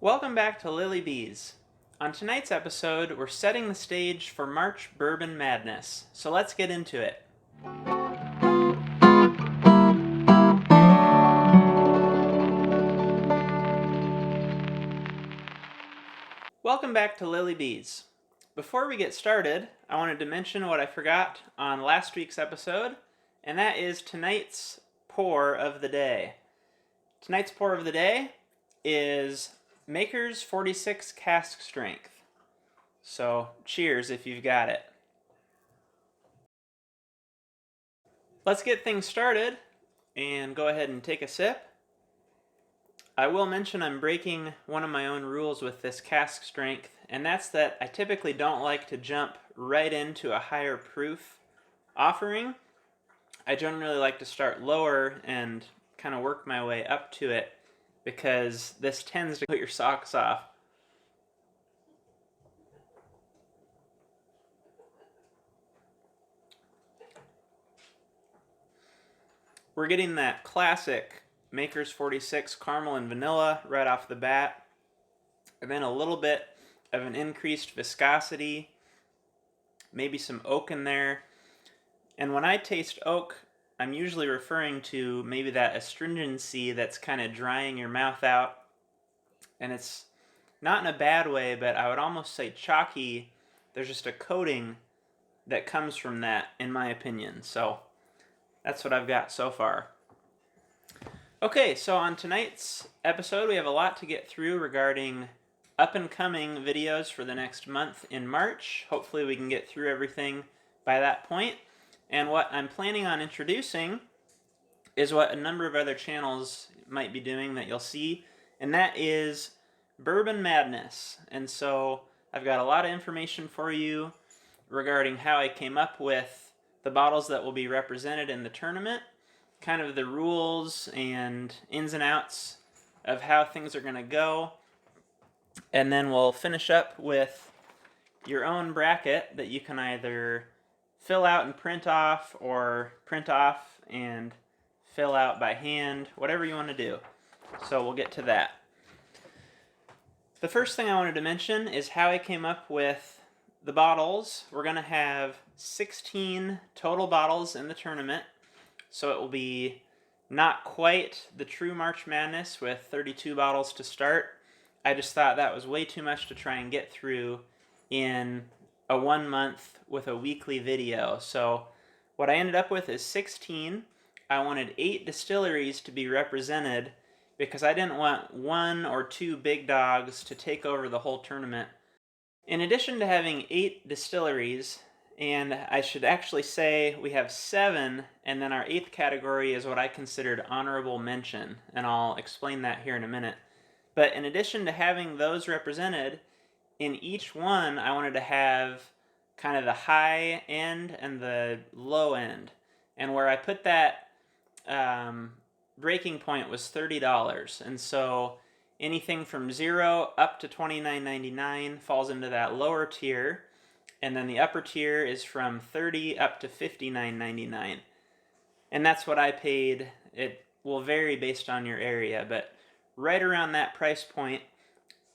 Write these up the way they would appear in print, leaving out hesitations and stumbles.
Welcome back to Lily Bees. On tonight's episode, we're setting the stage for March Bourbon Madness, so let's get into it. Welcome back to Lily Bees. Before we get started, I wanted to mention what I forgot on last week's episode, and that is tonight's pour of the day. Tonight's pour of the day is Maker's 46 cask strength. So, cheers if you've got it. Let's get things started and go ahead and take a sip. I will mention I'm breaking one of my own rules with this cask strength, and that's that I typically don't like to jump right into a higher proof offering. I generally like to start lower and kind of work my way up to it because this tends to put your socks off. We're getting that classic Maker's 46 caramel and vanilla right off the bat, and then a little bit of an increased viscosity, maybe some oak in there. And when I taste oak, I'm usually referring to maybe that astringency that's kind of drying your mouth out. And it's not in a bad way, but I would almost say chalky. There's just a coating that comes from that, in my opinion. So that's what I've got so far. Okay, so on tonight's episode, we have a lot to get through regarding up-and-coming videos for the next month in March. Hopefully we can get through everything by that point. And what I'm planning on introducing is what a number of other channels might be doing that you'll see, and that is Bourbon Madness. And so I've got a lot of information for you regarding how I came up with the bottles that will be represented in the tournament, kind of the rules and ins and outs of how things are going to go. And then we'll finish up with your own bracket that you can either fill out and print off, or print off and fill out by hand, whatever you want to do. So we'll get to that. The first thing I wanted to mention is how I came up with the bottles. We're going to have 16 total bottles in the tournament, so it will be not quite the true March Madness with 32 bottles to start. I just thought that was way too much to try and get through in a 1 month with a weekly video. So what I ended up with is 16. I wanted 8 distilleries to be represented because I didn't want 1 or 2 big dogs to take over the whole tournament. In addition to having 8 distilleries, and I should actually say we have 7, and then our 8th category is what I considered honorable mention, and I'll explain that here in a minute. But in addition to having those represented, in each one I wanted to have kind of the high end and the low end. And where I put that breaking point was $30. And so anything from 0 up to $29.99 falls into that lower tier. And then the upper tier is from $30 up to $59.99. And that's what I paid. It will vary based on your area, but right around that price point,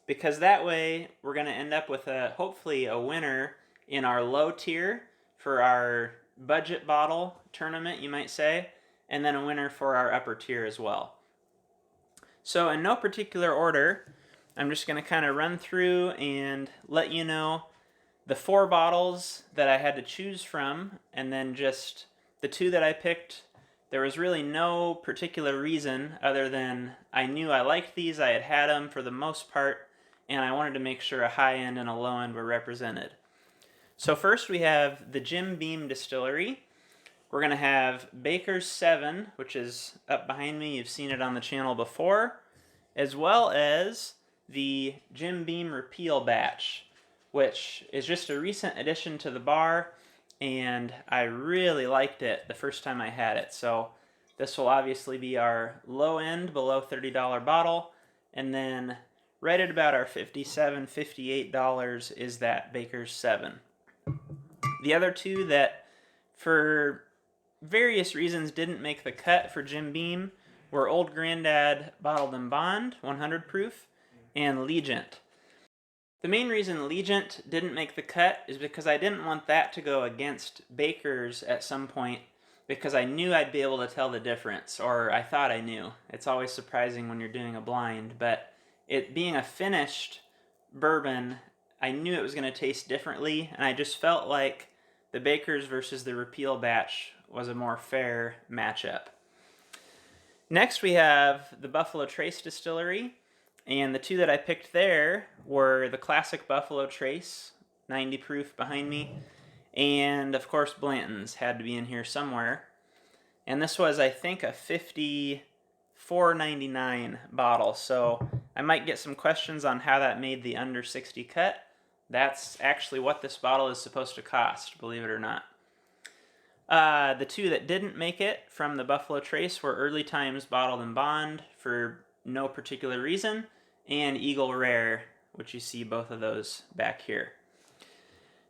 because that way we're going to end up with hopefully a winner in our low tier for our budget bottle tournament, you might say, and then a winner for our upper tier as well. So in no particular order, I'm just going to kind of run through and let you know the 4 bottles that I had to choose from, and then just the 2 that I picked. There was really no particular reason other than I knew I liked these, I had them for the most part, and I wanted to make sure a high end and a low end were represented. So first we have the Jim Beam Distillery. We're going to have Baker's 7, which is up behind me. You've seen it on the channel before, as well as the Jim Beam Repeal Batch, which is just a recent addition to the bar, and I really liked it the first time I had it. So this will obviously be our low end, below $30 bottle, and then right at about our $57, $58 is that Baker's 7. The other 2 that, for various reasons, didn't make the cut for Jim Beam were Old Grandad Bottled and Bond, 100 proof, and Legent. The main reason Legent didn't make the cut is because I didn't want that to go against Baker's at some point, because I knew I'd be able to tell the difference, or I thought I knew. It's always surprising when you're doing a blind, but it being a finished bourbon, I knew it was going to taste differently, and I just felt like the Baker's versus the Repeal batch was a more fair matchup. Next we have the Buffalo Trace Distillery, and the two that I picked there were the classic Buffalo Trace, 90 proof behind me, and of course Blanton's had to be in here somewhere. And this was, I think, a $54.99 bottle, so I might get some questions on how that made the under 60 cut. That's actually what this bottle is supposed to cost, believe it or not. The two that didn't make it from the Buffalo Trace were Early Times Bottled in Bond for no particular reason, and Eagle Rare, which you see both of those back here.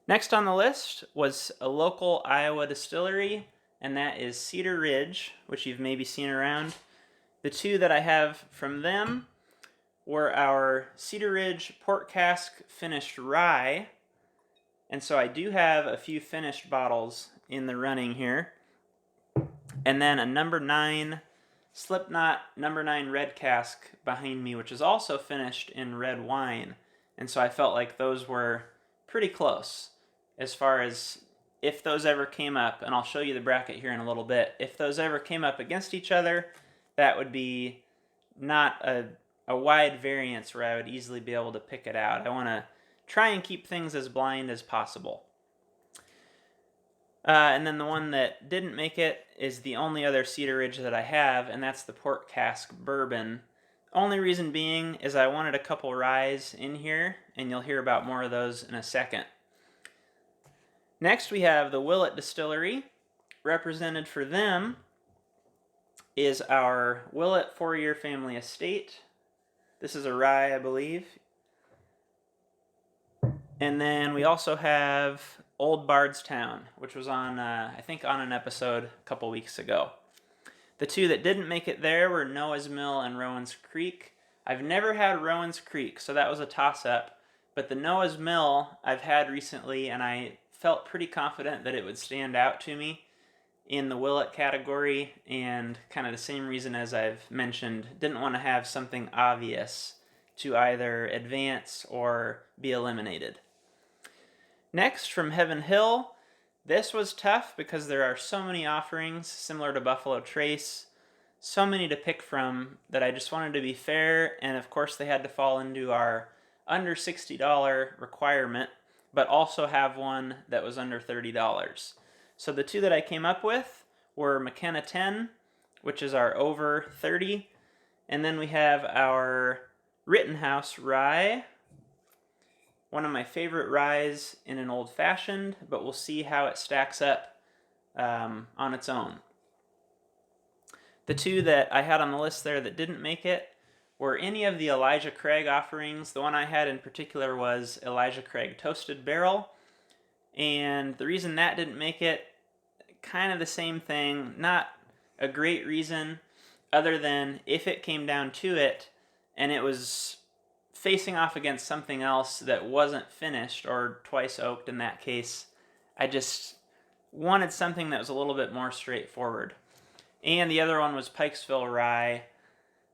Next on the list was a local Iowa distillery, and that is Cedar Ridge, which you've maybe seen around. The two that I have from them were our Cedar Ridge Port Cask Finished Rye, and so I do have a few finished bottles in the running here. And then a number 9 Slipknot number 9 red cask behind me, which is also finished in red wine. And so I felt like those were pretty close as far as if those ever came up, and I'll show you the bracket here in a little bit. If those ever came up against each other, that would be not a wide variance where I would easily be able to pick it out. I want to try and keep things as blind as possible. And then the one that didn't make it is the only other Cedar Ridge that I have, and that's the Port Cask Bourbon. Only reason being is I wanted a couple ryes in here, and you'll hear about more of those in a second. Next we have the Willit Distillery. Represented for them is our Willit 4-year family estate. This is a rye, I believe. And then we also have Old Bardstown, which was on, I think, on an episode a couple weeks ago. The two that didn't make it there were Noah's Mill and Rowan's Creek. I've never had Rowan's Creek, so that was a toss-up. But the Noah's Mill I've had recently, and I felt pretty confident that it would stand out to me in the Willit category, and kind of the same reason as I've mentioned, didn't want to have something obvious to either advance or be eliminated. Next, from Heaven Hill, this was tough because there are so many offerings similar to Buffalo Trace, so many to pick from that I just wanted to be fair, and of course they had to fall into our under $60 requirement, but also have one that was under $30. So the two that I came up with were McKenna 10, which is our over 30, and then we have our Rittenhouse Rye, one of my favorite ryes in an old-fashioned, but we'll see how it stacks up on its own. The two that I had on the list there that didn't make it were any of the Elijah Craig offerings. The one I had in particular was Elijah Craig Toasted Barrel, and the reason that didn't make it, kind of the same thing, not a great reason, other than if it came down to it, and it was facing off against something else that wasn't finished, or twice oaked in that case, I just wanted something that was a little bit more straightforward. And the other one was Pikesville Rye.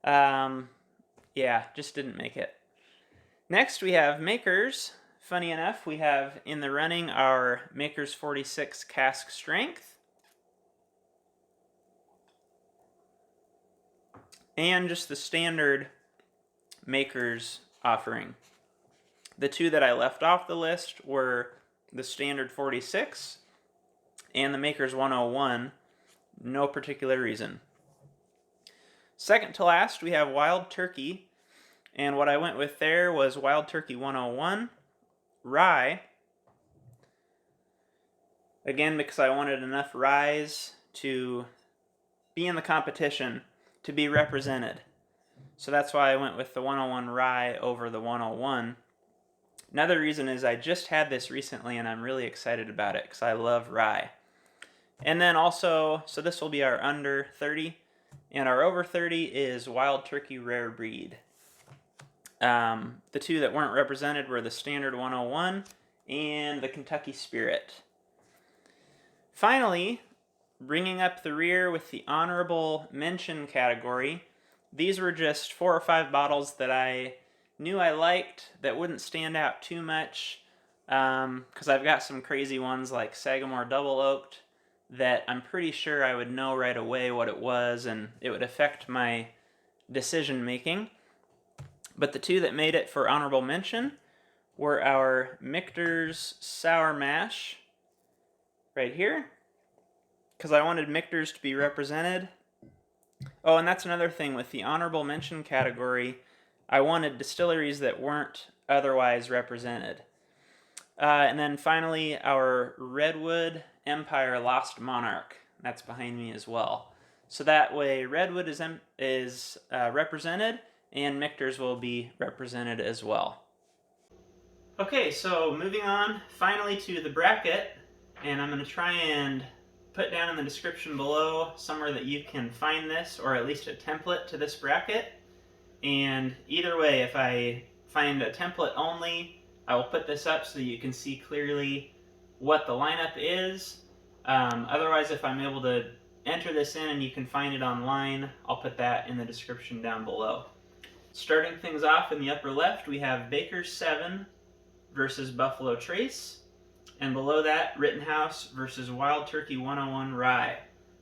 Yeah, just didn't make it. Next we have Makers. Funny enough, we have in the running our Makers 46 Cask Strength, and just the standard Makers offering. The two that I left off the list were the standard 46 and the Makers 101, no particular reason. Second to last, we have Wild Turkey, and what I went with there was Wild Turkey 101 Rye, again because I wanted enough ryes to be in the competition, to be represented. So that's why I went with the 101 Rye over the 101. Another reason is I just had this recently and I'm really excited about it because I love rye. And then also, so this will be our under 30, and our over 30 is Wild Turkey Rare Breed. The two that weren't represented were the Standard 101 and the Kentucky Spirit. Finally, bringing up the rear with the honorable mention category, these were just 4 or 5 bottles that I knew I liked that wouldn't stand out too much, because I've got some crazy ones like Sagamore Double Oaked that I'm pretty sure I would know right away what it was and it would affect my decision making. But the two that made it for honorable mention were our Michter's Sour Mash right here, because I wanted Michter's to be represented. Oh, and that's another thing with the honorable mention category. I wanted distilleries that weren't otherwise represented. And then finally, our Redwood Empire Lost Monarch. That's behind me as well. So that way, Redwood is represented, and Michter's will be represented as well. Okay, so moving on finally to the bracket, and I'm going to try and put down in the description below somewhere that you can find this, or at least a template to this bracket. And either way, if I find a template only, I will put this up so that you can see clearly what the lineup is. Otherwise, if I'm able to enter this in and you can find it online, I'll put that in the description down below. Starting things off in the upper left, we have Baker's 7 versus Buffalo Trace. And below that, Rittenhouse versus Wild Turkey 101 Rye.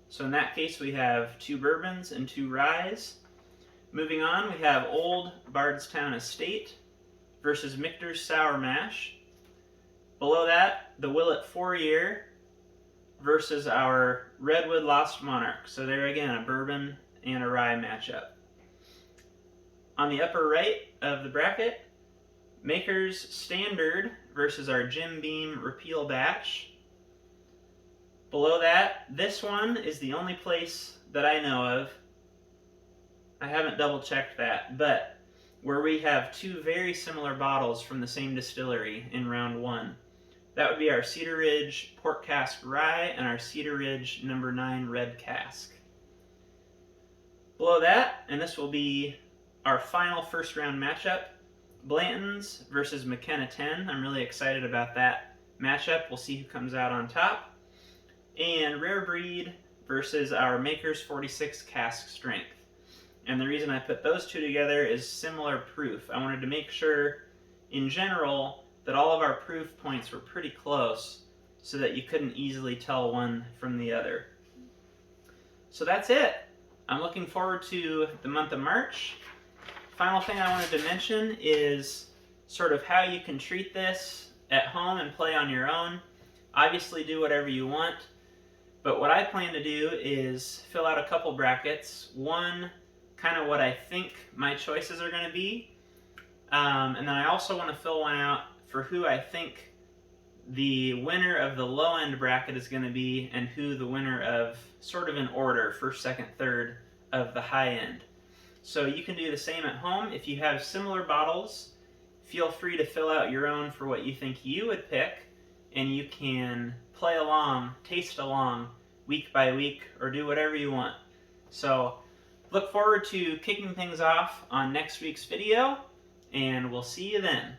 So in that case, we have 2 bourbons and 2 ryes. Moving on, we have Old Bardstown Estate versus Michter's Sour Mash. Below that, the Willit 4-Year versus our Redwood Lost Monarch. So there again, a bourbon and a rye matchup. On the upper right of the bracket, Maker's Standard versus our Jim Beam Repeal Batch. Below that, this one is the only place that I know of, I haven't double checked that, but where we have 2 very similar bottles from the same distillery in round 1. That would be our Cedar Ridge Port Cask Rye and our Cedar Ridge No. 9 Red Cask. Below that, and this will be our final first round matchup, Blanton's versus McKenna 10. I'm really excited about that matchup. We'll see who comes out on top. And Rare Breed versus our Maker's 46 Cask Strength. And the reason I put those two together is similar proof. I wanted to make sure, in general, that all of our proof points were pretty close so that you couldn't easily tell one from the other. So that's it. I'm looking forward to the month of March. Final thing I wanted to mention is sort of how you can treat this at home and play on your own. Obviously do whatever you want, but what I plan to do is fill out a couple brackets. One, kind of what I think my choices are going to be, and then I also want to fill one out for who I think the winner of the low end bracket is going to be, and who the winner of, sort of in order, first, second, third, of the high end. So you can do the same at home. If you have similar bottles, feel free to fill out your own for what you think you would pick, and you can play along, taste along, week by week, or do whatever you want. So look forward to kicking things off on next week's video, and we'll see you then.